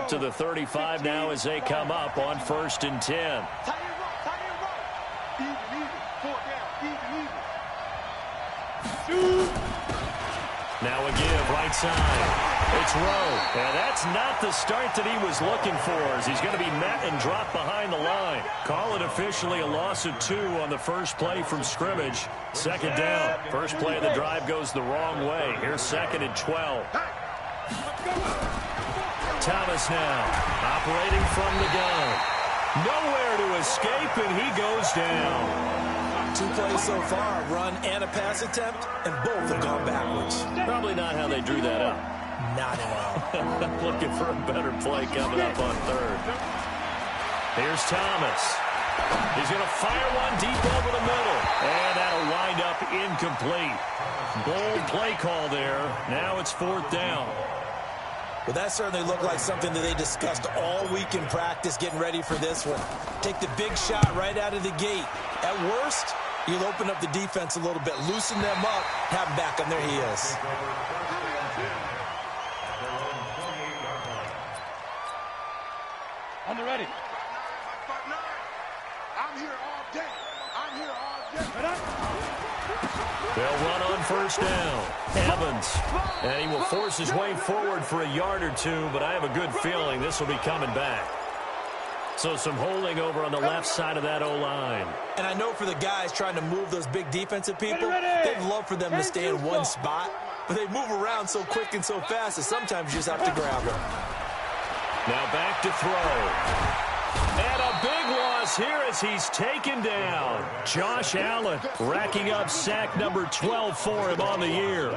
to the 35 now as they come up on 1st and 10. Now a give, right side. It's Rowe. And that's not the start that he was looking for, as he's going to be met and dropped behind the line. Call it officially a loss of 2 on the first play from scrimmage. 2nd down. First play of the drive goes the wrong way. Here's 2nd and 12. Thomas now operating from the gun. Nowhere to escape, and he goes down. 2 plays so far, a run and a pass attempt, and both have gone backwards. Probably not how they drew that up. Not at all. Looking for a better play coming up on 3rd. Here's Thomas. He's going to fire one deep over the middle. And that'll wind up incomplete. Bold play call there. Now it's 4th down. Well, that certainly looked like something that they discussed all week in practice getting ready for this one. Take the big shot right out of the gate. At worst, you'll open up the defense a little bit, loosen them up, have them back on their heels. On the ready. I'm here all day. I'm here all day. They'll run on 1st down. Evans. And he will force his way forward for a yard or 2, but I have a good feeling this will be coming back. So some holding over on the left side of that O-line. And I know for the guys trying to move those big defensive people, they'd love for them to stay in one spot, but they move around so quick and so fast that sometimes you just have to grab them. Now back to throw. And a big loss here as he's taken down. Josh Allen racking up sack number 12 for him on the year.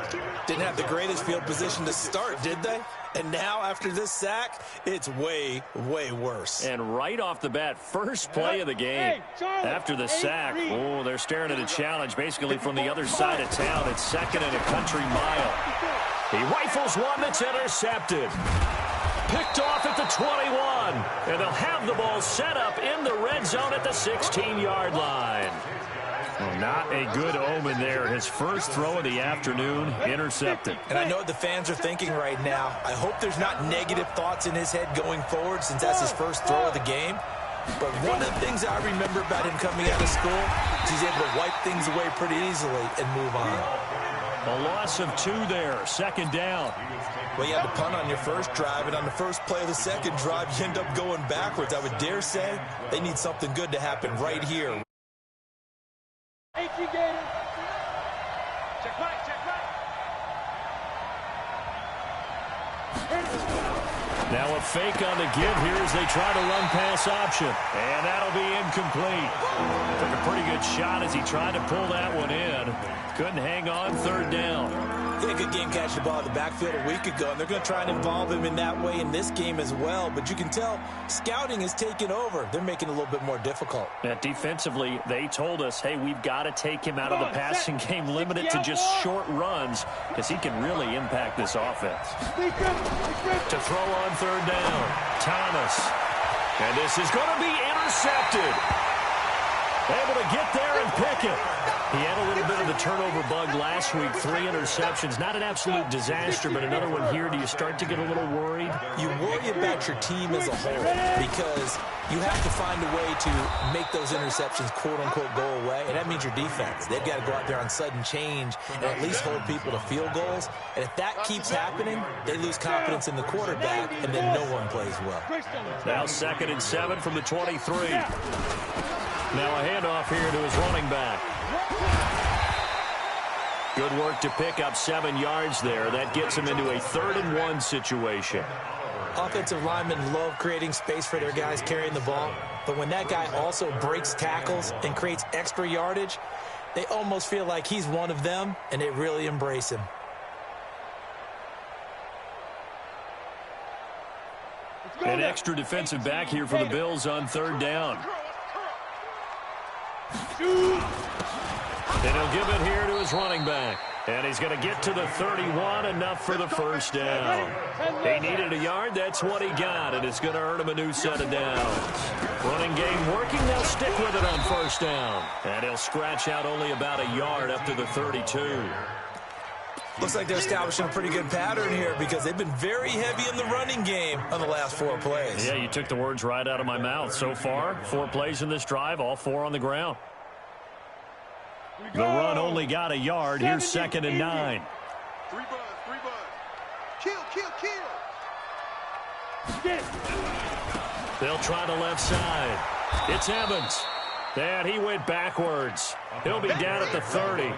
Didn't have the greatest field position to start, did they? And now after this sack, it's way, way worse. And right off the bat, first play of the game. After the sack, oh, they're staring at a challenge basically from the other side of town. It's 2nd and a country mile. He rifles one that's intercepted. Picked off at the 21. And they'll have the ball set up in the red zone at the 16-yard line. Well, not a good omen there. His first throw of the afternoon, intercepted. And I know what the fans are thinking right now. I hope there's not negative thoughts in his head going forward since that's his first throw of the game. But one of the things I remember about him coming out of school is he's able to wipe things away pretty easily and move on. A loss of 2 there, 2nd down. Well, you had to punt on your first drive, and on the first play of the second drive, you end up going backwards. I would dare say they need something good to happen right here. Check back, check back. Now a fake on the give here as they try to run pass option. And that'll be incomplete. Took a pretty good shot as he tried to pull that one in. Couldn't hang on, 3rd down. He had a good game catching the ball in the backfield a week ago, and they're going to try and involve him in that way in this game as well. But you can tell scouting is taking over. They're making it a little bit more difficult. Yeah, defensively, they told us, hey, we've got to take him out of the passing game, limit it to just short runs, because he can really impact this offense. To throw on 3rd down, Thomas. And this is going to be intercepted. Able to get there and pick it. He had a little bit of the turnover bug last week, 3 interceptions. Not an absolute disaster, but another one here. Do you start to get a little worried? You worry about your team as a whole because you have to find a way to make those interceptions, quote-unquote, go away, and that means your defense. They've got to go out there on sudden change and at least hold people to field goals. And if that keeps happening, they lose confidence in the quarterback, and then no one plays well. Now 2nd and 7 from the 23. Now a handoff here to his running back. Good work to pick up 7 yards there. That gets him into a 3rd and 1 situation. Offensive linemen love creating space for their guys carrying the ball, but when that guy also breaks tackles and creates extra yardage, they almost feel like he's one of them, and they really embrace him. An extra defensive back here for the Bills on 3rd down. And he'll give it here to his running back. And he's going to get to the 31, enough for the first down. He needed a yard, that's what he got, and it's going to earn him a new set of downs. Running game working, they'll stick with it on 1st down. And he'll scratch out only about a yard up to the 32. Looks like they're establishing a pretty good pattern here because they've been very heavy in the running game on the last 4 plays. Yeah, you took the words right out of my mouth. So far, 4 plays in this drive, all 4 on the ground. The run only got a yard. Here's 2nd and 9. 3 buds. Kill. They'll try the left side. It's Evans. And he went backwards. He'll be down at the 30.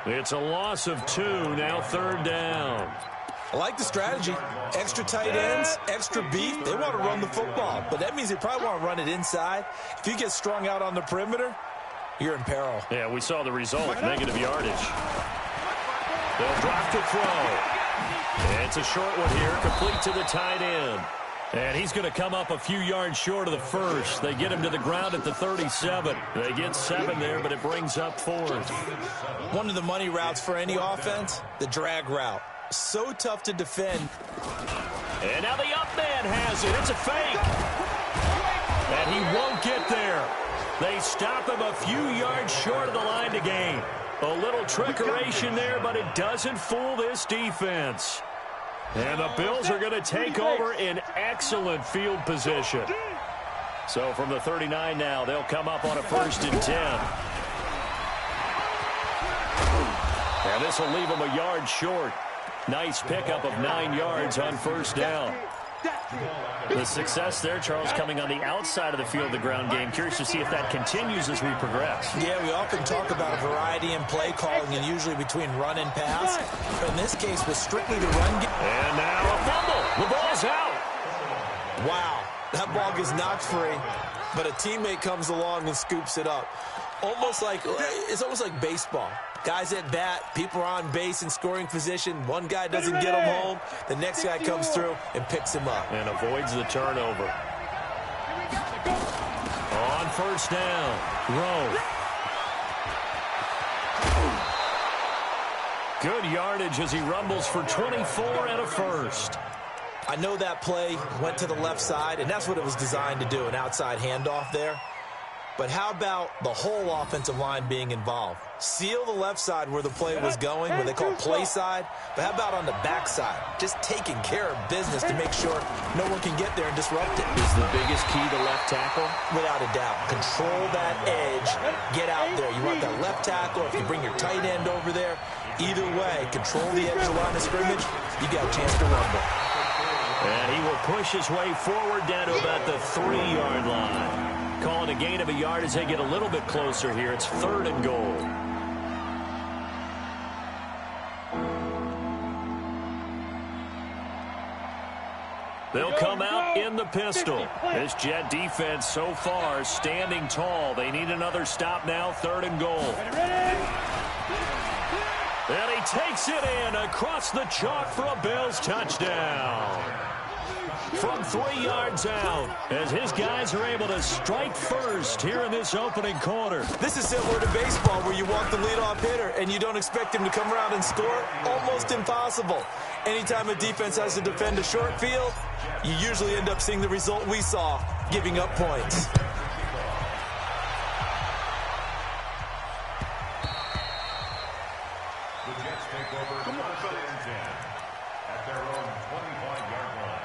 It's a loss of 2, now 3rd down. I like the strategy. Extra tight ends, extra beef. They want to run the football, but that means they probably want to run it inside. If you get strung out on the perimeter, you're in peril. Yeah, we saw the result, negative yardage. They'll drop to throw. It's a short one here, complete to the tight end. And he's going to come up a few yards short of the first. They get him to the ground at the 37. They get 7 there, but it brings up 4th. One of the money routes for any offense, the drag route. So tough to defend. And now the up man has it. It's a fake. And he won't get there. They stop him a few yards short of the line to gain. A little trickeration there, but it doesn't fool this defense. And the Bills are going to take over in excellent field position. So from the 39 now, they'll come up on a 1st and 10. And this will leave them a yard short. Nice pickup of 9 yards on 1st down. The success there, Charles, coming on the outside of the field, the ground game. Curious to see if that continues as we progress. Yeah, we often talk about variety in play calling and usually between run and pass. But in this case, with strictly the run game. And now a fumble. The ball's out. Wow, that ball gets knocked free, but a teammate comes along and scoops it up. It's almost like baseball. Guys at bat, people are on base in scoring position. One guy doesn't get him home. The next guy comes through and picks him up. And avoids the turnover. On 1st down, Rowe. Good yardage as he rumbles for 24 and a 1st. I know that play went to the left side, and that's what it was designed to do, an outside handoff there. But how about the whole offensive line being involved? Seal the left side where the play was going, where they call play side. But how about on the back side? Just taking care of business to make sure no one can get there and disrupt it. Is the biggest key to left tackle? Without a doubt. Control that edge. Get out there. You want that left tackle. If you bring your tight end over there, either way, control the edge of the line of scrimmage. You got a chance to rumble. And he will push his way forward down to about the 3-yard line. Calling a gain of a yard as they get a little bit closer here. It's 3rd and goal. They'll come out in the pistol. This Jet defense so far standing tall. They need another stop now. 3rd and goal. And he takes it in across the chalk for a Bills touchdown. From 3 yards out, as his guys are able to strike first here in this opening quarter. This is similar to baseball where you walk the leadoff hitter and you don't expect him to come around and score. Almost impossible. Anytime a defense has to defend a short field, you usually end up seeing the result we saw, giving up points. The Jets take over 1st and 10 at their own 25-yard line.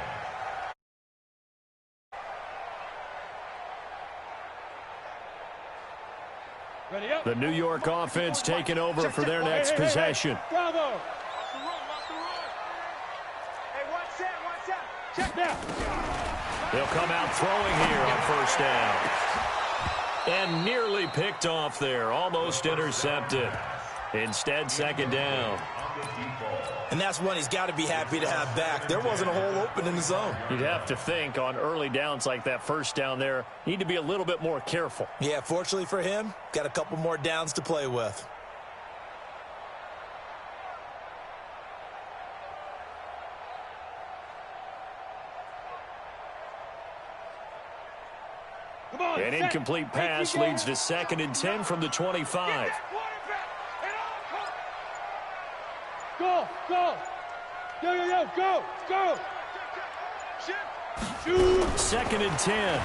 The New York offense taking over for their next possession. Bravo. Hey, watch that. Check down. They'll come out throwing here on 1st down. And nearly picked off there. Almost intercepted. Instead, 2nd down. And that's one he's got to be happy to have back. There wasn't a hole open in the zone. You'd have to think on early downs like that 1st down there, need to be a little bit more careful. Yeah, fortunately for him, got a couple more downs to play with. An incomplete pass leads to 2nd and 10 from the 25. Go. Shoot. 2nd and 10.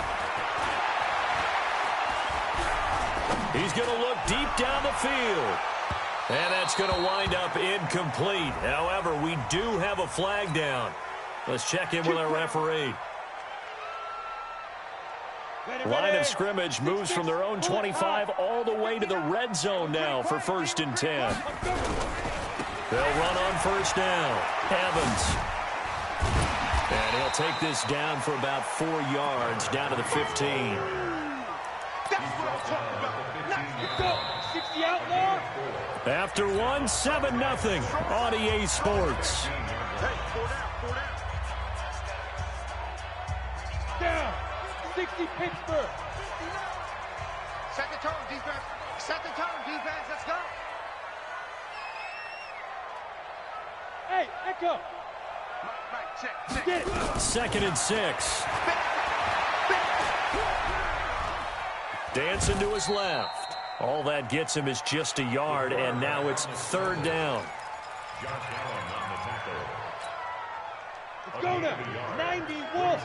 He's going to look deep down the field. And that's going to wind up incomplete. However, we do have a flag down. Let's check in with our referee. Line of scrimmage moves from their own 25 all the way to the red zone now for 1st and 10. They'll run on 1st down. Evans. And he'll take this down for about 4 yards, down to the 15. That's what I'm talking about. Let's go. 60 outlaw. After 7-0 on EA Sports. Hey, 4 down. Down. 60 Pittsburgh. Set the tone, defense. Set the tone, defense. Let's go. Hey, echo. Right, check. Get it. 2nd and 6. Dancing to his left. All that gets him is just a yard, and now it's 3rd down. Let's go now. 91.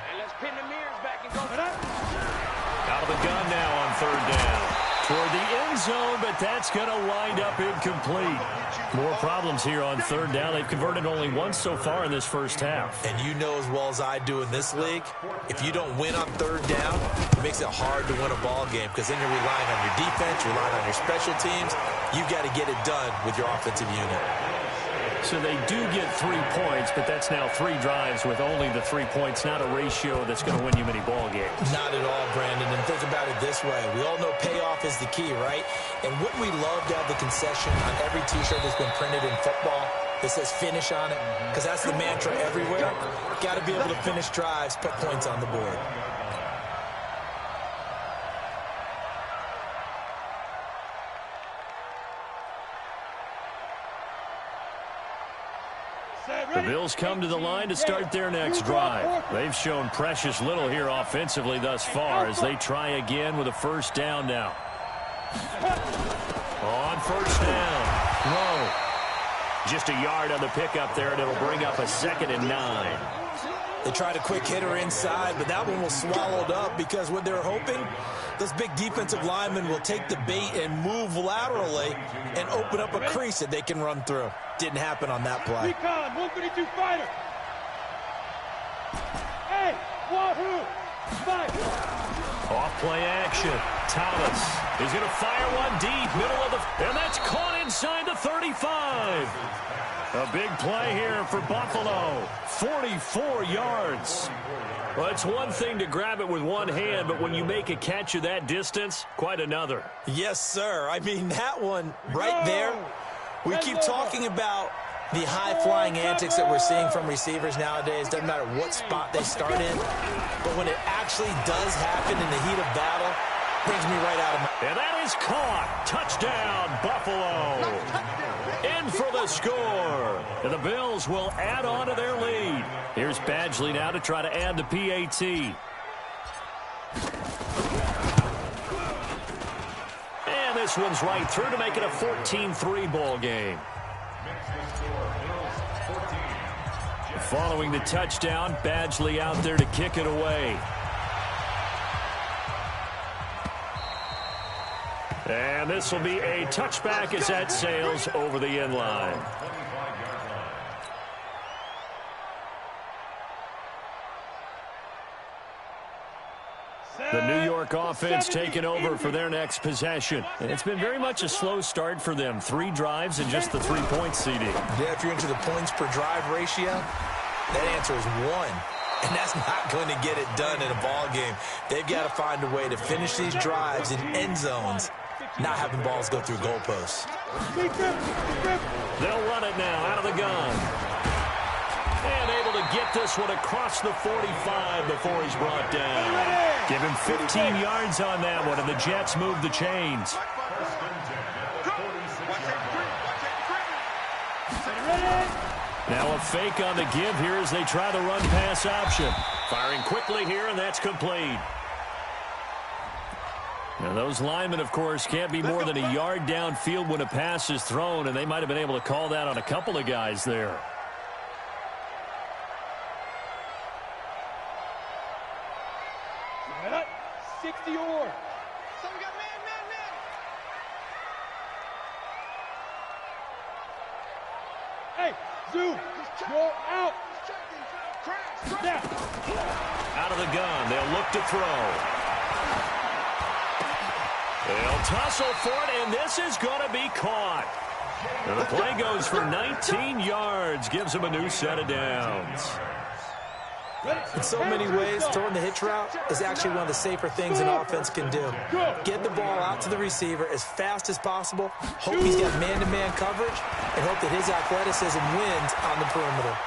And let's pin the mirrors back and go. Out of the gun now on 3rd down. Toward the end zone, but that's going to wind up incomplete. More problems here on 3rd down. They've converted only once so far in this first half. And you know as well as I do in this league, if you don't win on 3rd down, it makes it hard to win a ball game because then you're relying on your defense, you're relying on your special teams. You've got to get it done with your offensive unit. So they do get 3 points, but that's now 3 drives with only the 3 points, not a ratio that's going to win you many ball games. Not at all, Brandon. And think about it this way. We all know payoff is the key, right? And wouldn't we love to have the concession on every T-shirt that's been printed in football that says finish on it? Because that's the mantra everywhere. Got to be able to finish drives, put points on the board. The Bills come to the line to start their next drive. They've shown precious little here offensively thus far as they try again with a 1st down now. On 1st down. Low. Just a yard on the pickup there, and it'll bring up a 2nd and 9. They tried a quick hitter inside, but that one was swallowed up because what they're hoping, those big defensive linemen will take the bait and move laterally and open up a crease that they can run through. Didn't happen on that play. Recon, 152 fighter. Hey, wahoo! Fight. Off play action. Thomas is going to fire one deep, middle of the, and that's caught inside the 35. A big play here for Buffalo. 44 yards. Well, it's one thing to grab it with one hand, but when you make a catch of that distance, quite another. Yes, sir. I mean, that one right there, we keep talking about the high-flying antics that we're seeing from receivers nowadays. Doesn't matter what spot they start in, but when it actually does happen in the heat of battle, brings me right out of my... And that is caught. Touchdown, Buffalo. In for the score. And the Bills will add on to their lead. Here's Badgley now to try to add the PAT. And this one's right through to make it a 14-3 ball game. Following the touchdown, Badgley out there to kick it away. And this will be a touchback as that sails over the end line. The New York offense taking over for their next possession. And it's been very much a slow start for them. 3 drives and just the 3-point CD. Yeah, if you're into the points per drive ratio, that answer is 1. And that's not going to get it done in a ball game. They've got to find a way to finish these drives in end zones, not having balls go through goalposts. They'll run it now out of the gun. And able to get this one across the 45 before he's brought down. Give him 15 yards on that one, and the Jets move the chains. Now a fake on the give here as they try the run-pass option. Firing quickly here, and that's complete. Now those linemen, of course, can't be more than a yard downfield when a pass is thrown, and they might have been able to call that on a couple of guys there. Hey, Zoo, you're out. Out of the gun. They'll look to throw. They'll tussle for it, and this is going to be caught. And the play goes for 19 yards. Gives them a new set of downs. In so many ways, throwing the hitch route is actually one of the safer things an offense can do. Get the ball out to the receiver as fast as possible, hope he's got man-to-man coverage, and hope that his athleticism wins on the perimeter.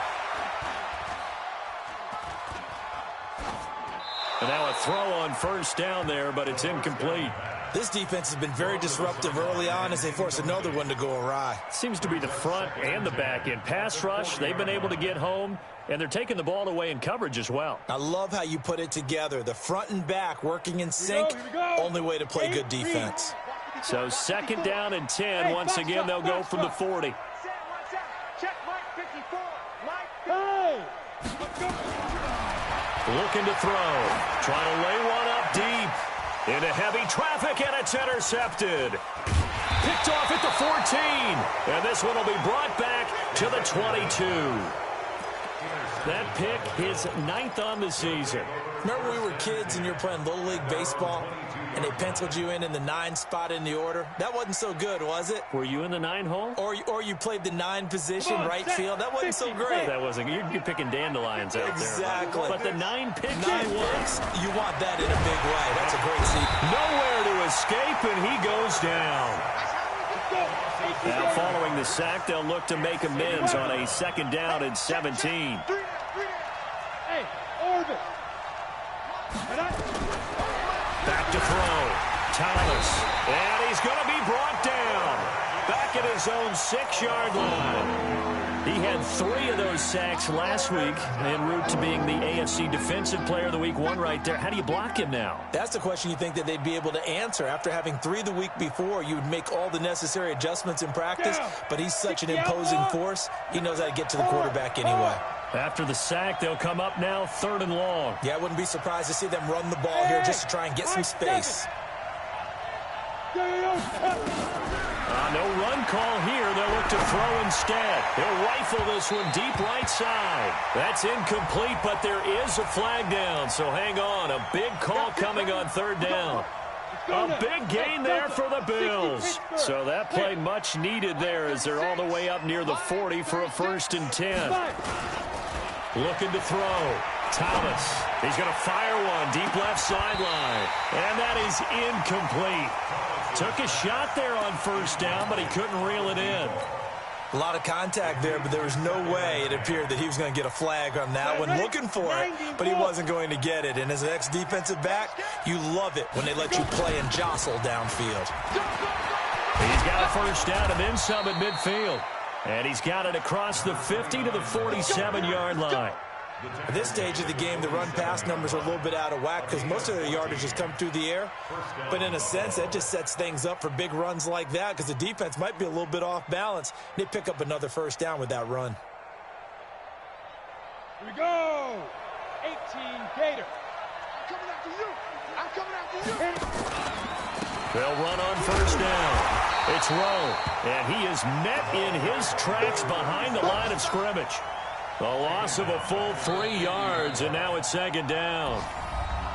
And now a throw on first down there, but it's incomplete. This defense has been very disruptive early on as they force another one to go awry. Seems to be the front and the back end. Pass rush, they've been able to get home, and they're taking the ball away in coverage as well. I love how you put it together. The front and back working in sync, only way to play good defense. So second down and 10. Once again, they'll go from the 40. Looking to throw. Trying to lay one up deep. Into heavy traffic, and it's intercepted. Picked off at the 14. And this one will be brought back to the 22. That pick, his 9th on the season. Remember we were kids and you were playing Little League Baseball, and they penciled you in the 9 spot in the order? That wasn't so good, was it? Were you in the 9 hole? Or you played the 9 position, right field? That wasn't so great. That wasn't. You're picking dandelions out exactly. there. But the 9 pick, you want that in a big way. That's a great seat. Nowhere to escape, and he goes down. Now following the sack, they'll look to make amends on a second down and 17. Hey, Orbit. Back to throw. Thomas. And he's going to be brought down. Back at his own 6-yard line. He had 3 of those sacks last week en route to being the AFC Defensive Player of the Week. 1 right there. How do you block him now? That's the question you think that they'd be able to answer. After having 3 the week before, you would make all the necessary adjustments in practice, but he's such an imposing force, he knows how to get to the quarterback anyway. After the sack, they'll come up now 3rd and long. Yeah, I wouldn't be surprised to see them run the ball here just to try and get some space. No run call here. They'll look to throw instead. They'll rifle this one deep right side. That's incomplete, but there is a flag down, so hang on. A big call coming on 3rd down. A big gain there for the Bills. So that play much needed there as they're all the way up near the 40 for a 1st and 10. Looking to throw. Thomas. He's going to fire one deep left sideline. And that is incomplete. Took a shot there on 1st down, but he couldn't reel it in. A lot of contact there, but there was no way it appeared that he was going to get a flag on that one. Looking for it, but he wasn't going to get it. And as an ex-defensive back, you love it when they let you play and jostle downfield. He's got a 1st down and then some at midfield. And he's got it across the 50 to the 47-yard line. At this stage of the game, the run-pass numbers are a little bit out of whack because most of their yardage has come through the air. But in a sense, that just sets things up for big runs like that because the defense might be a little bit off balance. They pick up another 1st down with that run. Here we go. 18 Gator. I'm coming after you. They'll run on 1st down. It's Rowe, and he is met in his tracks behind the line of scrimmage. A loss of a full 3 yards, and now it's 2nd down.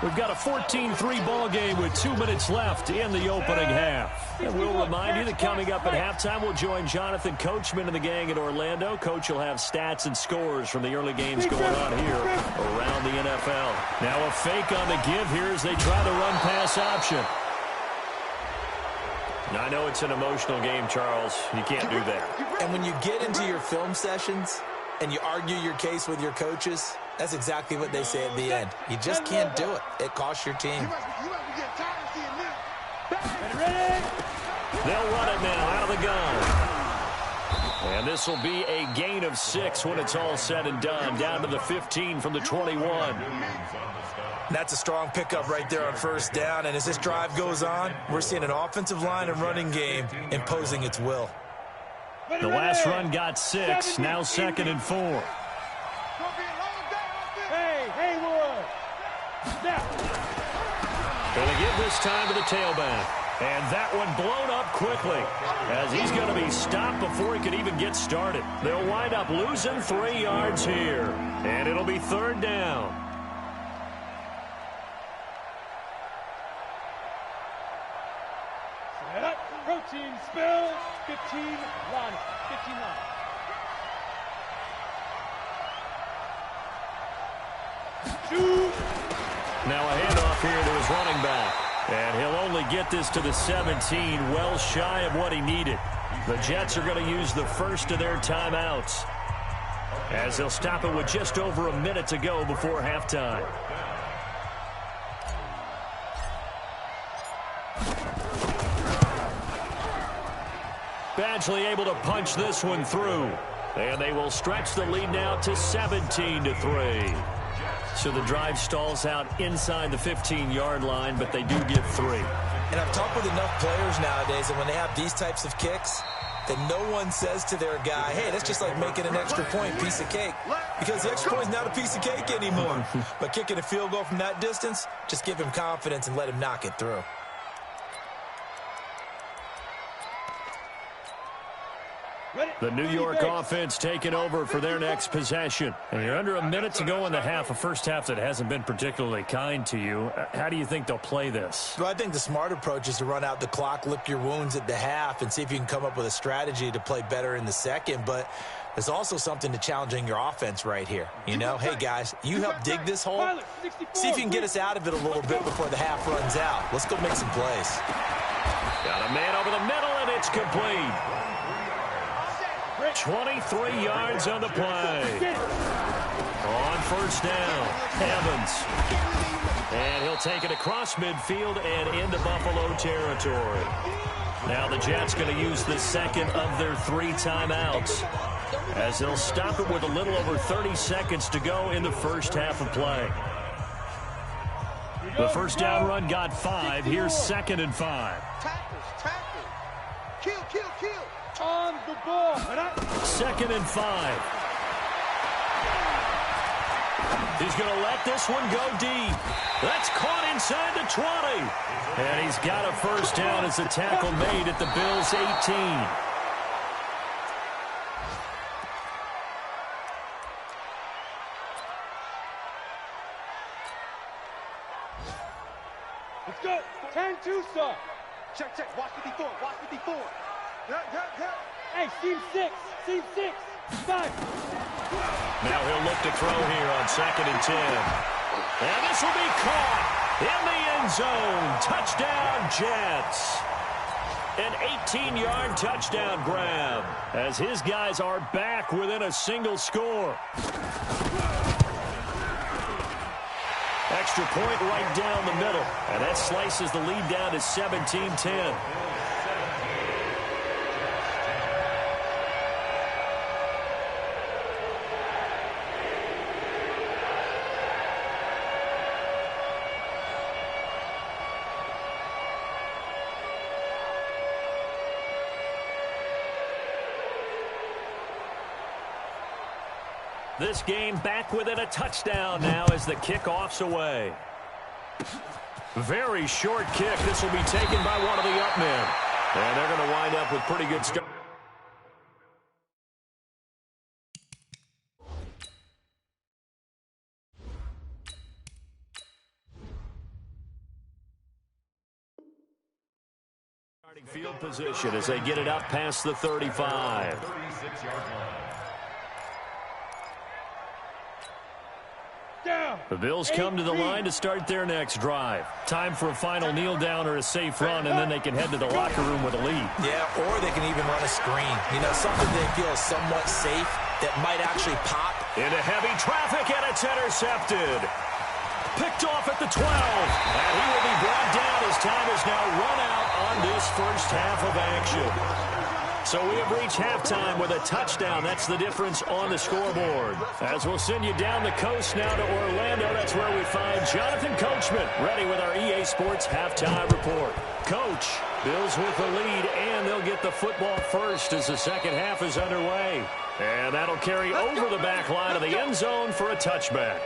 We've got a 14-3 ball game with 2 minutes left in the opening half. And we'll remind you that coming up at halftime, we'll join Jonathan Coachman and the gang in Orlando. Coach will have stats and scores from the early games going on here around the NFL. Now a fake on the give here as they try the run-pass option. Now, I know it's an emotional game, Charles. You can't do that. And when you get into your film sessions and you argue your case with your coaches, that's exactly what they say at the end. You just can't do it. It costs your team. They'll run it now out of the gun. And this will be a gain of 6 when it's all said and done. Down to the 15 from the 21. That's a strong pickup right there on 1st down. And as this drive goes on, we're seeing an offensive line and running game imposing its will. The last run got 6. Now 2nd and 4. Hey, Haywood. Going to give this time to the tailback. And that one blown up quickly as he's going to be stopped before he could even get started. They'll wind up losing 3 yards here, and it'll be 3rd down. Set up, protein spill, 15 line, 15 line. Shoot. Now a handoff here to his running back. And he'll only get this to the 17, well shy of what he needed. The Jets are going to use the first of their timeouts, as they'll stop it with just over a minute to go before halftime. Badgley able to punch this one through. And they will stretch the lead now to 17-3. So the drive stalls out inside the 15-yard line, but they do get 3. And I've talked with enough players nowadays that when they have these types of kicks, that no one says to their guy, hey, that's just like making an extra point, piece of cake. Because the extra point is not a piece of cake anymore. But kicking a field goal from that distance, just give him confidence and let him knock it through. The New York offense taking over for their next possession. And you're under a minute to go in the half, a first half that hasn't been particularly kind to you. How do you think they'll play this? Well, I think the smart approach is to run out the clock, lick your wounds at the half, and see if you can come up with a strategy to play better in the second. But there's also something to challenging your offense right here. You know, hey, guys, you help dig this hole. See if you can get us out of it a little bit before the half runs out. Let's go make some plays. Got a man over the middle, and it's complete. 23 yards on the play. On first down, Evans. And he'll take it across midfield and into Buffalo territory. Now the Jets going to use the second of their 3 timeouts, as they'll stop it with a little over 30 seconds to go in the first half of play. The first down run got 5. Here's 2nd and 5. Tackles. Kill. On the ball. 2nd and 5. He's going to let this one go deep. That's caught inside the 20. And he's got a first down as a tackle made at the Bills' 18. Let's go. 10-2, sir. Check. Watch the before. Hey, seam 6. 5. Now he'll look to throw here on 2nd and 10. And this will be caught in the end zone. Touchdown, Jets. An 18-yard touchdown grab, as his guys are back within a single score. Extra point right down the middle, and that slices the lead down to 17-10. This game back within a touchdown now as the kickoff's away. Very short kick. This will be taken by one of the up men. And they're going to wind up with pretty good start. Starting field position as they get it up past the 35. 36-yard line. The Bills come to the line to start their next drive. Time for a final kneel down or a safe run, and then they can head to the locker room with a lead. Yeah, or they can even run a screen. You know, something they feel is somewhat safe that might actually pop. Into heavy traffic, and it's intercepted. Picked off at the 12. And he will be brought down as time is now run out on this first half of action. So we have reached halftime with a touchdown. That's the difference on the scoreboard. As we'll send you down the coast now to Orlando, that's where we find Jonathan Coachman, ready with our EA Sports halftime report. Coach, Bills with the lead, and they'll get the football first as the second half is underway. And that'll carry over the back line of the end zone for a touchback.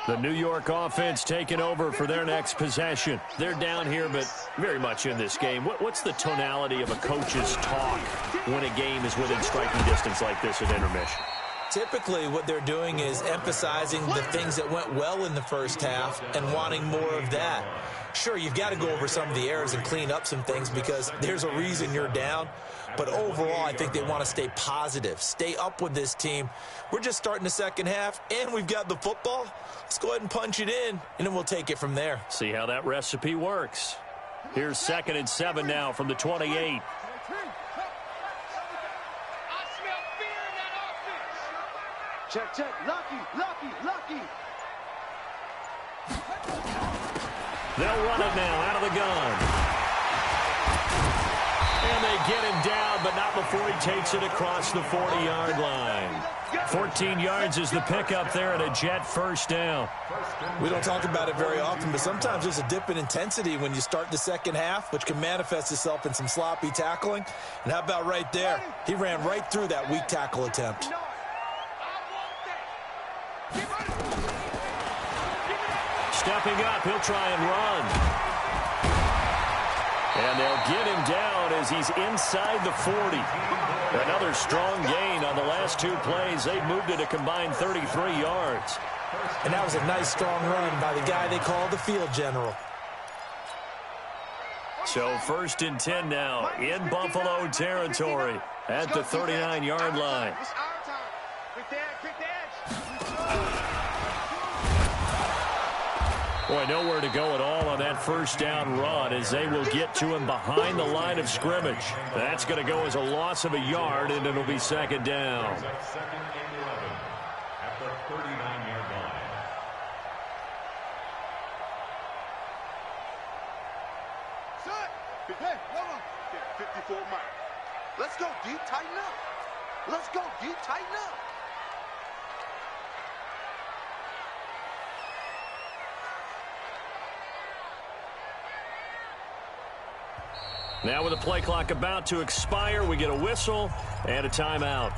The New York offense taking over for their next possession. They're down here, but very much in this game. What's the tonality of a coach's talk when a game is within striking distance like this at intermission? Typically, what they're doing is emphasizing the things that went well in the first half and wanting more of that. Sure, you've got to go over some of the errors and clean up some things because there's a reason you're down. But overall, I think they want to stay positive, stay up with this team. We're just starting the second half, and we've got the football. Let's go ahead and punch it in, and then we'll take it from there. See how that recipe works. Here's 2nd and 7 now from the 28. Check, check. Lucky, lucky, lucky. They'll run it now out of the gun. And they get him down, but not before he takes it across the 40-yard line. 14 yards is the pickup there and a Jet first down. We don't talk about it very often, but sometimes there's a dip in intensity when you start the second half, which can manifest itself in some sloppy tackling. And how about right there? He ran right through that weak tackle attempt. Stepping up, he'll try and run. And they'll get him down as he's inside the 40. Another strong gain on the last 2 plays. They've moved it a combined 33 yards. And that was a nice, strong run by the guy they call the field general. So 1st and 10 now in Buffalo territory at the 39-yard line. Boy, nowhere to go at all on that first down run as they will get to him behind the line of scrimmage. That's going to go as a loss of a yard, and it'll be 2nd down. 2nd and 11 at the 39-yard line. Hey, hold on. 54 Mike. Let's go deep, tighten up. Let's go deep, tighten up. Now with the play clock about to expire, we get a whistle and a timeout.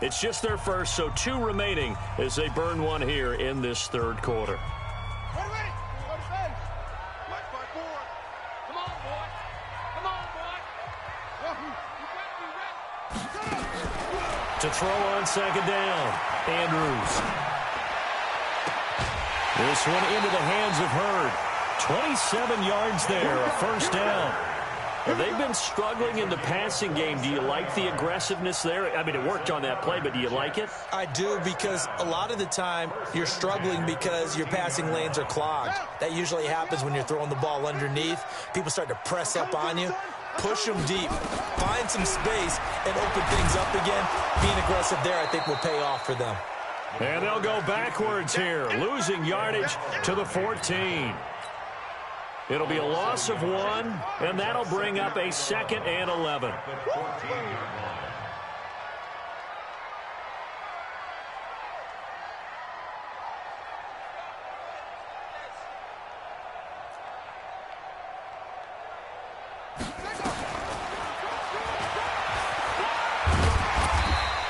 It's just their first, so 2 remaining as they burn one here in this 3rd quarter. Ready. Mike, 5-4. Come on, boy. Come on, boy. You better be ready. To throw on 2nd down, Andrews. This one into the hands of Hurd. 27 yards there, a first down. And they've been struggling in the passing game. Do you like the aggressiveness there? I mean, it worked on that play, but do you like it? I do, because a lot of the time you're struggling because your passing lanes are clogged. That usually happens when you're throwing the ball underneath. People start to press up on you. Push them deep. Find some space and open things up again. Being aggressive there, I think, will pay off for them. And they'll go backwards here, losing yardage to the 14. It'll be a loss of 1, and that'll bring up a 2nd and 11.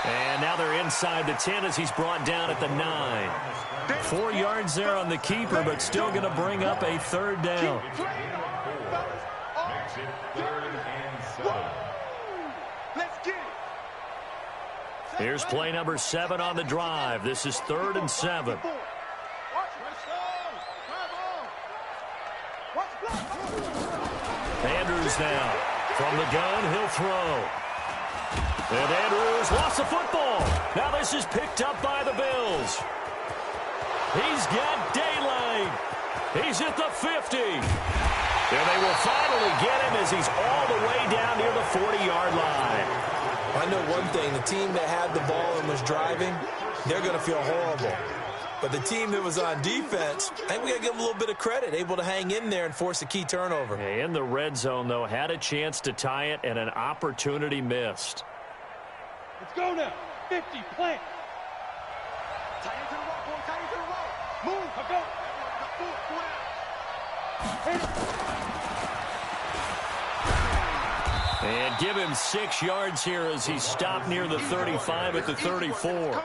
And now they're inside the 10 as he's brought down at the 9. 4 yards there on the keeper, but still going to bring up a 3rd down. Here's play number 7 on the drive. This is 3rd and 7. Andrews now. From the gun, he'll throw. And Andrews lost the football. Now this is picked up by the Bills. He's got daylight. He's at the 50. And they will finally get him as he's all the way down near the 40-yard line. I know one thing. The team that had the ball and was driving, they're going to feel horrible. But the team that was on defense, I think we got to give them a little bit of credit, able to hang in there and force a key turnover. In the red zone, though, had a chance to tie it and an opportunity missed. Let's go now. 50, plant. Tight into the roll, boy. Tight into the roll. Move. Go. And give him 6 yards here as he stopped near the 35 at the 34.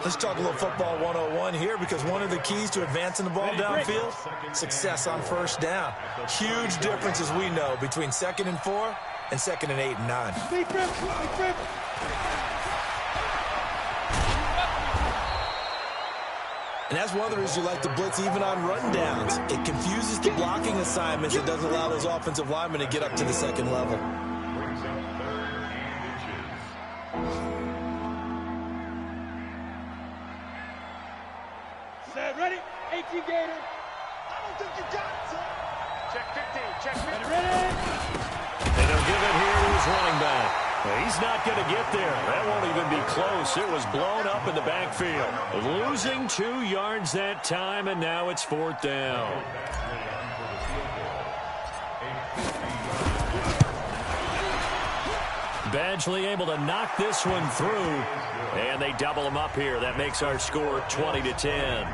Let's talk a little football 101 here, because one of the keys to advancing the ball downfield, success on first down. Huge difference, as we know, between 2nd and 4 and 2nd and 8 and 9. And that's one of the reasons you like to blitz even on run downs. It confuses the blocking assignments. It doesn't allow those offensive linemen to get up to the 2nd level. Set, ready? 18 Gator. I don't think you got it, son. Check 15, check 15. Ready? And he'll give it here to his running back. He's not going to get there. That won't even be close. It was blown up in the backfield. Losing 2 yards that time, and now it's 4th down. Badgley able to knock this one through, and they double him up here. That makes our score 20-10.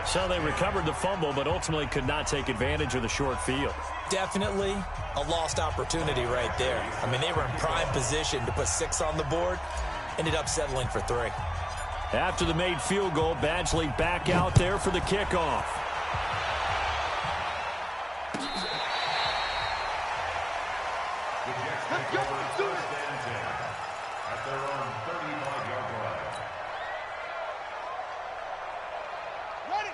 So they recovered the fumble, but ultimately could not take advantage of the short field. Definitely a lost opportunity right there. I mean, they were in prime position to put 6 on the board, ended up settling for 3. After the made field goal, Badgley back out there for the kickoff.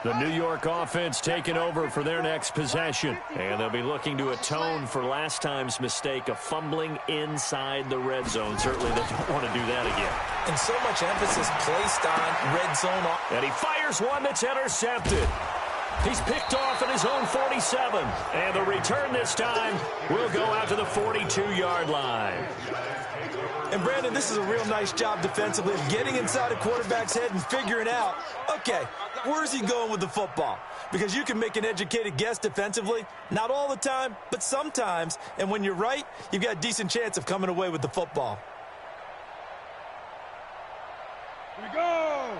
The New York offense taking over for their next possession. And they'll be looking to atone for last time's mistake of fumbling inside the red zone. Certainly they don't want to do that again. And so much emphasis placed on red zone. And he fires one that's intercepted. He's picked off at his own 47. And the return this time will go out to the 42-yard line. And, Brandon, this is a real nice job defensively of getting inside a quarterback's head and figuring out, okay, where's he going with the football? Because you can make an educated guess defensively, not all the time, but sometimes. And when you're right, you've got a decent chance of coming away with the football. Here we go.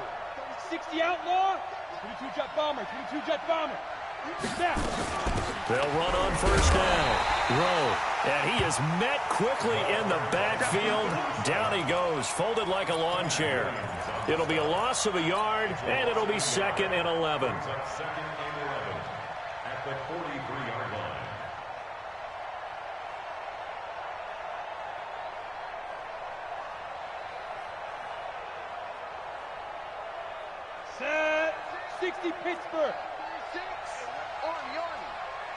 60 outlaw. 22 jet bomber. 22 jet bomber. Snap. They'll run on first down. Rowe. And he is met quickly in the backfield. Down he goes, folded like a lawn chair. It'll be a loss of a yard, and it'll be 2nd and 11. At the 43-yard line. Set. 60 Pittsburgh.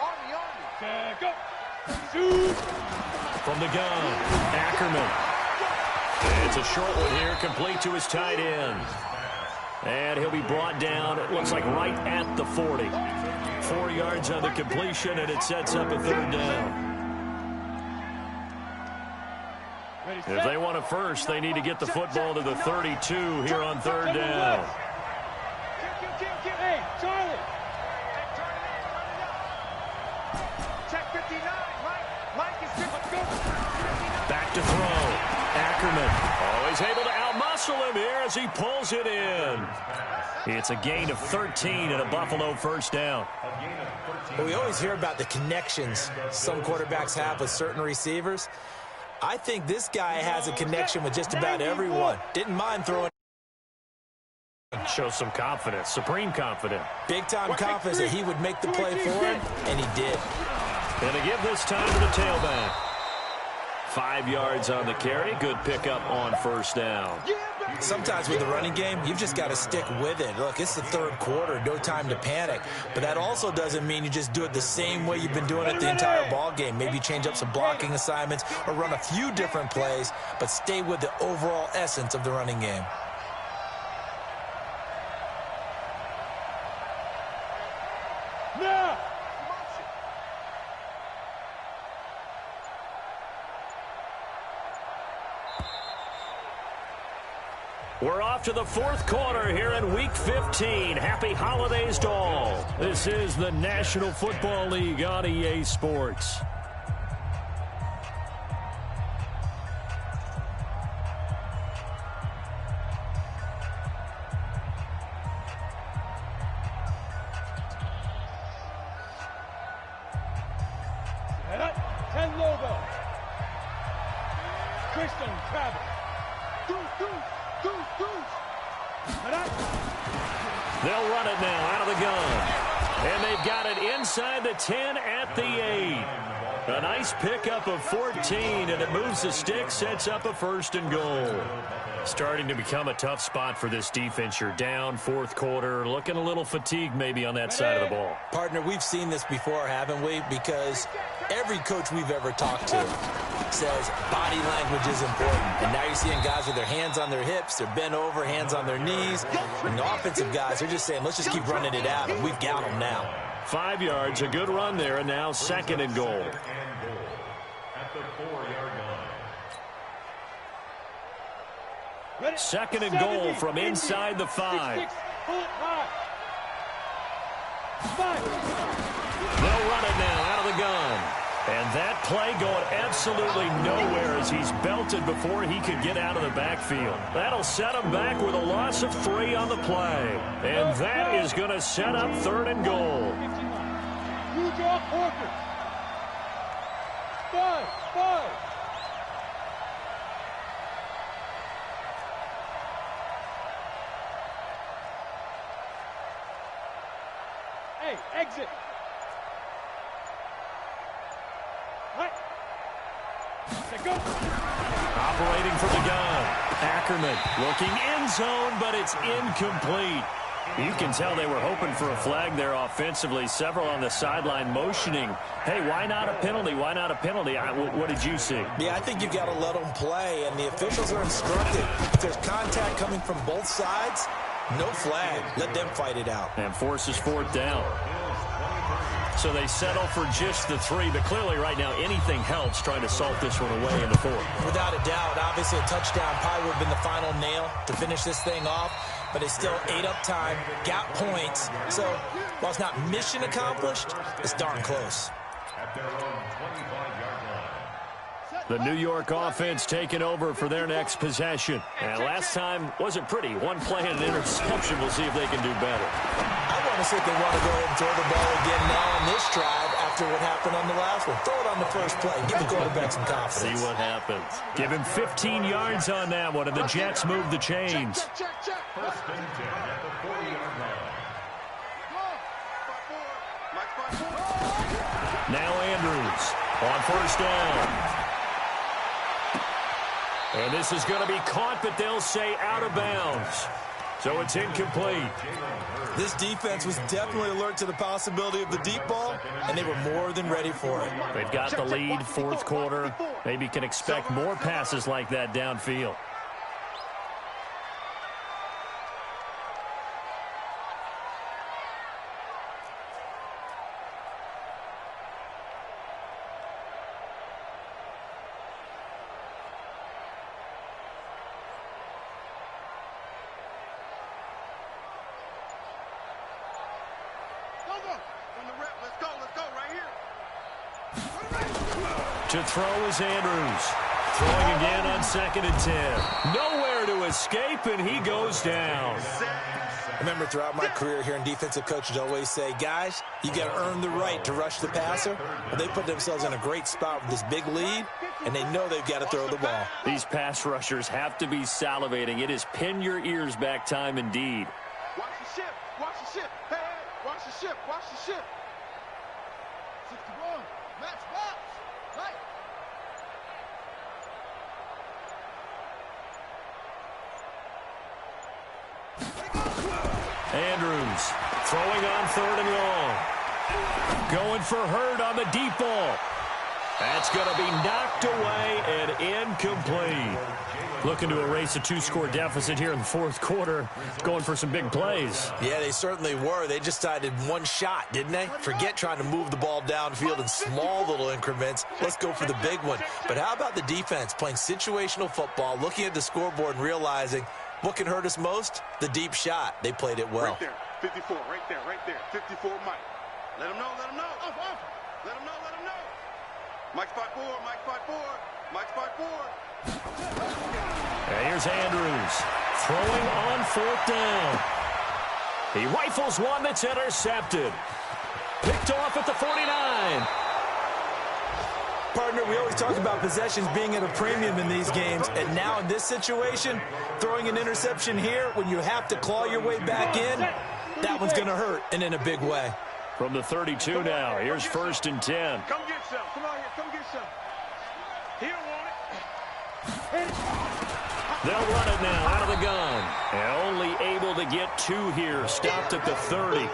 Army. Go. Shoot. From the gun, Ackerman. It's a short one here, complete to his tight end. And he'll be brought down, it looks like right at the 40. 4 yards on the completion, and it sets up a 3rd down. If they want a first, they need to get the football to the 32 here on 3rd down. Hey, Charlie. Check 59. Mike is good. Let's go. Back to throw. Ackerman. Oh, he's able to outmuscle him here as he pulls it in. It's a gain of 13 and a Buffalo first down. Well, we always hear about the connections some quarterbacks have with certain receivers. I think this guy has a connection with just about everyone. Didn't mind throwing. Shows some confidence, supreme confidence. Big-time confidence that he would make the play for him, and he did. And to give this time to the tailback. 5 yards on the carry. Good pickup on first down. Sometimes with the running game, you've just got to stick with it. Look, it's the 3rd quarter, no time to panic. But that also doesn't mean you just do it the same way you've been doing it the entire ball game. Maybe change up some blocking assignments or run a few different plays, but stay with the overall essence of the running game. Now. We're off to the 4th quarter here in Week 15. Happy holidays to all. This is the National Football League on EA Sports. Head up. 10 logo. Twist on travel. They'll run it now out of the gun. And they've got it inside the 10 at the 8. A nice pickup of 14, and it moves the stick, sets up a 1st and goal. Starting to become a tough spot for this defense. You're down, 4th quarter, looking a little fatigued maybe on that side of the ball. Partner, we've seen this before, haven't we? Because every coach we've ever talked to says body language is important. And now you're seeing guys with their hands on their hips, they're bent over, hands on their knees. And the offensive guys, they're just saying, let's just keep running it out, and we've got them now. 5 yards, a good run there, and now 2nd and goal. At the 4-yard line. 2nd and goal from inside the 5. They'll run it now out of the gun. And that play going absolutely nowhere as he's belted before he could get out of the backfield. That'll set him back with a loss of 3 on the play. And that is going to set up 3rd and goal. Five. Hey, exit. Right. Go. Operating from the gun. Ackerman looking end zone, but it's incomplete. You can tell they were hoping for a flag there offensively. Several on the sideline motioning. Hey, why not a penalty? Why not a penalty? What did you see? Yeah, I think you've got to let them play, and the officials are instructed. If there's contact coming from both sides, no flag. Let them fight it out. And forces 4th down. So they settle for just the 3, but clearly right now anything helps trying to salt this one away in the 4th. Without a doubt, obviously a touchdown probably would have been the final nail to finish this thing off, but it's still ate up time, got points. So while it's not mission accomplished, it's darn close. At their own 25-yard line. The New York offense taking over for their next possession. And last time wasn't pretty. One play and an interception. We'll see if they can do better. I want to see if they want to go ahead and throw the ball again now on this drive after what happened on the last one. Throw it on the first play. Give the quarterback some confidence. See what happens. Give him 15 yards on that one, and the Jets move the chains. 1st and 10 at the 40-yard line. Now Andrews on 1st down. And this is going to be caught, but they'll say out of bounds. So it's incomplete. This defense was definitely alert to the possibility of the deep ball, and they were more than ready for it. They've got the lead, 4th quarter. Maybe can expect more passes like that downfield. To throw is Andrews. Throwing again on 2nd and 10. Nowhere to escape, and he goes down. I remember throughout my career hearing defensive coaches always say, guys, you got to earn the right to rush the passer. Well, they put themselves in a great spot with this big lead, and they know they've got to throw the ball. These pass rushers have to be salivating. It is pin your ears back time indeed. Watch the ship. Watch the ship. Hey, watch the ship. Watch the ship. 61. Match box. Right. Andrews throwing on 3rd and long. Going for Hurd on the deep ball. That's going to be knocked away and incomplete. Looking to erase a 2-score deficit here in the 4th quarter. Going for some big plays. Yeah, they certainly were. They just decided one shot, didn't they? Forget trying to move the ball downfield in small little increments. Let's go for the big one. But how about the defense playing situational football, looking at the scoreboard and realizing what can hurt us most? The deep shot. They played it well. Right there. 54. Right there. 54, Mike. Let him know. Let him know. Let him know. Mike's 5-4. Mike's 5-4. Mike's 5-4. And here's Andrews throwing on 4th down. He rifles one that's intercepted. Picked off at the 49. Partner, we always talk about possessions being at a premium in these games, and now in this situation, throwing an interception here when you have to claw your way back in, that one's going to hurt, and in a big way. From the 32 now, here's 1st and 10. Come get some. Come on here. Come get some. He don't want it. They'll run it now out of the gun. And only able to get 2 here. Stopped at the 30.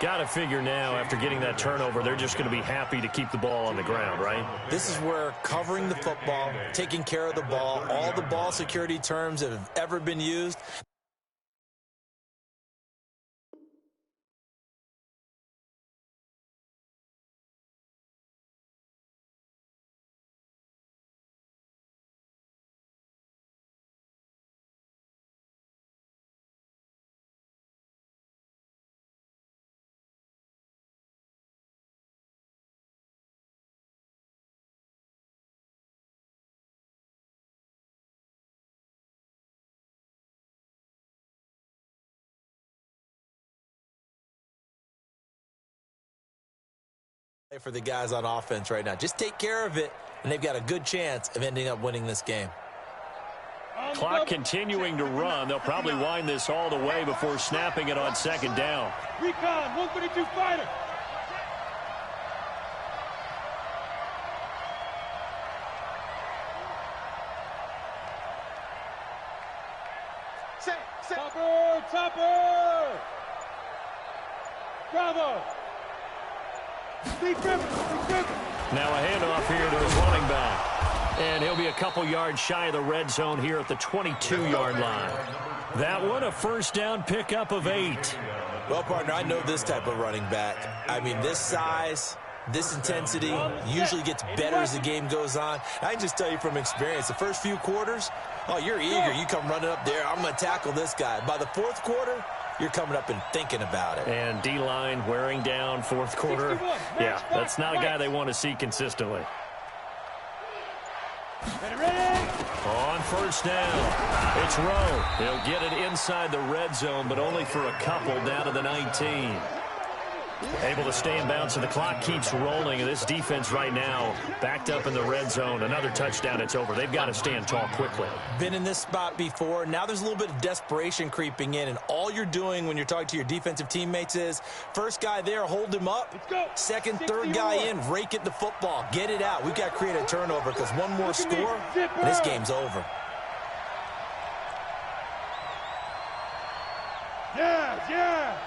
Got to figure now, after getting that turnover, they're just going to be happy to keep the ball on the ground, right? This is where covering the football, taking care of the ball, all the ball security terms that have ever been used. For the guys on offense right now. Just take care of it, and they've got a good chance of ending up winning this game. Clock continuing to run. They'll probably wind this all the way before snapping it on 2nd down. Recon, 132 fighter. Topper! Bravo! Now a handoff here to his running back. And he'll be a couple yards shy of the red zone here at the 22-yard line. That one, a 1st down pickup of 8. Well, partner, I know this type of running back. I mean, this size, this intensity usually gets better as the game goes on. I can just tell you from experience, the first few quarters, oh, you're eager. You come running up there, I'm going to tackle this guy. By the 4th quarter, you're coming up and thinking about it. And D-line wearing down 4th quarter. Yeah, that's not a guy they want to see consistently. On 1st down, it's Rowe. He'll get it inside the red zone, but only for a couple down to the 19. Able to stay in bounds, so the clock keeps rolling. And this defense right now backed up in the red zone. Another touchdown, it's over. They've got to stand tall quickly. Been in this spot before. Now there's a little bit of desperation creeping in. And all you're doing when you're talking to your defensive teammates is, first guy there, hold him up. 2nd, 3rd guy in, rake at the football. Get it out. We've got to create a turnover because one more score, and this game's over. Yeah.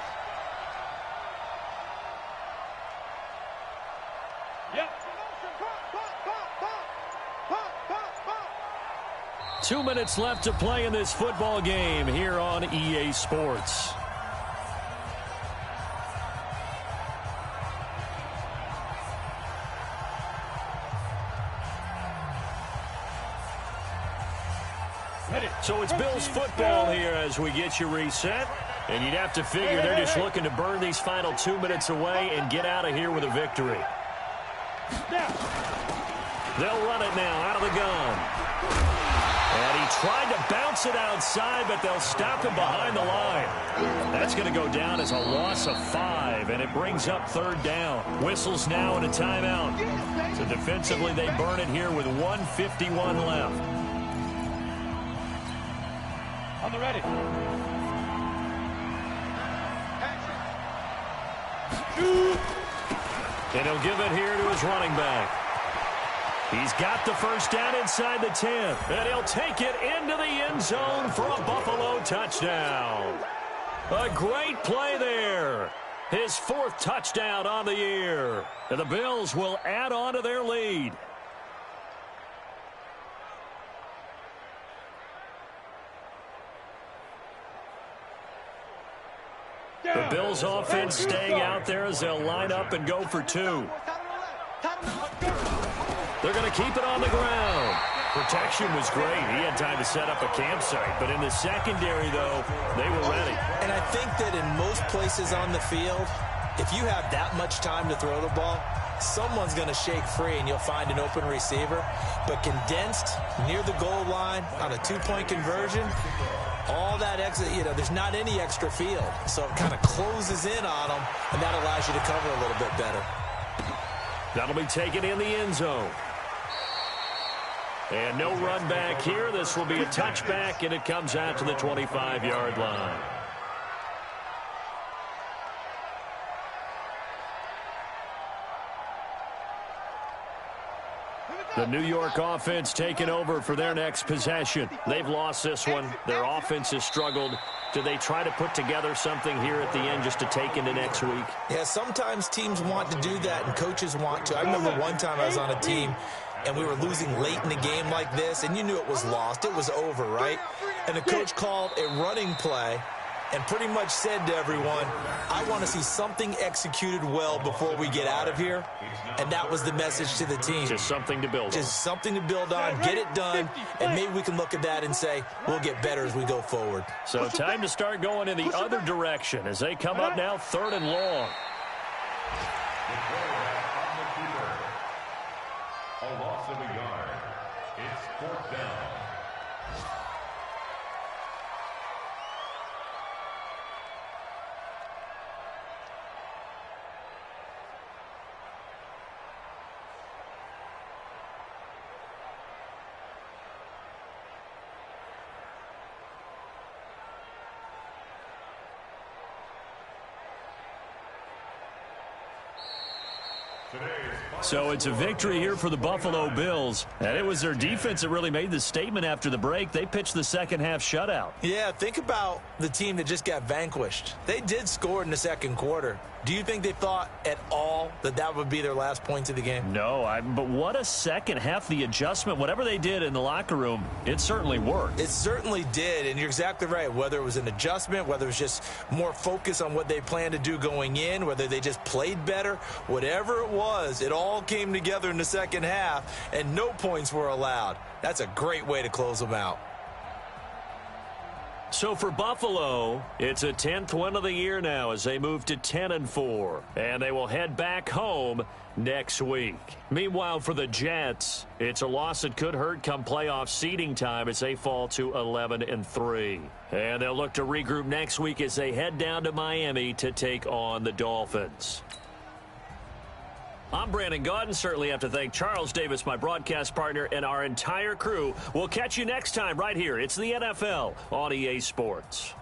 Yep. 2 minutes left to play in this football game here on EA Sports. So it's Bills football here as we get you reset. And you'd have to figure they're just looking to burn these final 2 minutes away and get out of here with a victory. They'll run it now out of the gun. And he tried to bounce it outside, but they'll stop him behind the line. That's going to go down as a loss of 5, and it brings up 3rd down. Whistles now and a timeout. So defensively, they burn it here with 1:51 left. On the ready. And he'll give it here to his running back. He's got the 1st down inside the 10. And he'll take it into the end zone for a Buffalo touchdown. A great play there. His 4th touchdown on the year. And the Bills will add on to their lead. The Bills offense staying out there as they'll line up and go for 2. They're going to keep it on the ground. Protection was great. He had time to set up a campsite. But in the secondary, though, they were ready. And I think that in most places on the field, if you have that much time to throw the ball, someone's going to shake free and you'll find an open receiver. But condensed near the goal line on a 2-point conversion, all that extra, there's not any extra field. So it kind of closes in on them, and that allows you to cover a little bit better. That'll be taken in the end zone. And no run back here. This will be a touchback, and it comes out to the 25-yard line. The New York offense taking over for their next possession. They've lost this one. Their offense has struggled. Do they try to put together something here at the end just to take into next week? Yeah, sometimes teams want to do that and coaches want to. I remember one time I was on a team and we were losing late in the game like this, and you knew it was lost. It was over, right? And the coach called a running play and pretty much said to everyone, I want to see something executed well before we get out of here. And that was the message to the team. Just something to build on. Just something to build on, get it done, and maybe we can look at that and say, we'll get better as we go forward. So time to start going in the other direction as they come up now 3rd and long. A loss of a yard. It's 4th down. So it's a victory here for the Buffalo Bills. And it was their defense that really made the statement after the break. They pitched the second half shutout. Yeah, think about the team that just got vanquished. They did score in the second quarter. Do you think they thought at all that that would be their last points of the game? No, but what a second half. The adjustment, whatever they did in the locker room, it certainly worked. It certainly did, and you're exactly right. Whether it was an adjustment, whether it was just more focus on what they planned to do going in, whether they just played better, whatever it was, it all came together in the second half, and no points were allowed. That's a great way to close them out. So for Buffalo, it's a 10th win of the year now as they move to 10-4, and they will head back home next week. Meanwhile, for the Jets, it's a loss that could hurt come playoff seeding time as they fall to 11-3. And they'll look to regroup next week as they head down to Miami to take on the Dolphins. I'm Brandon Gaudin. Certainly have to thank Charles Davis, my broadcast partner, and our entire crew. We'll catch you next time right here. It's the NFL on EA Sports.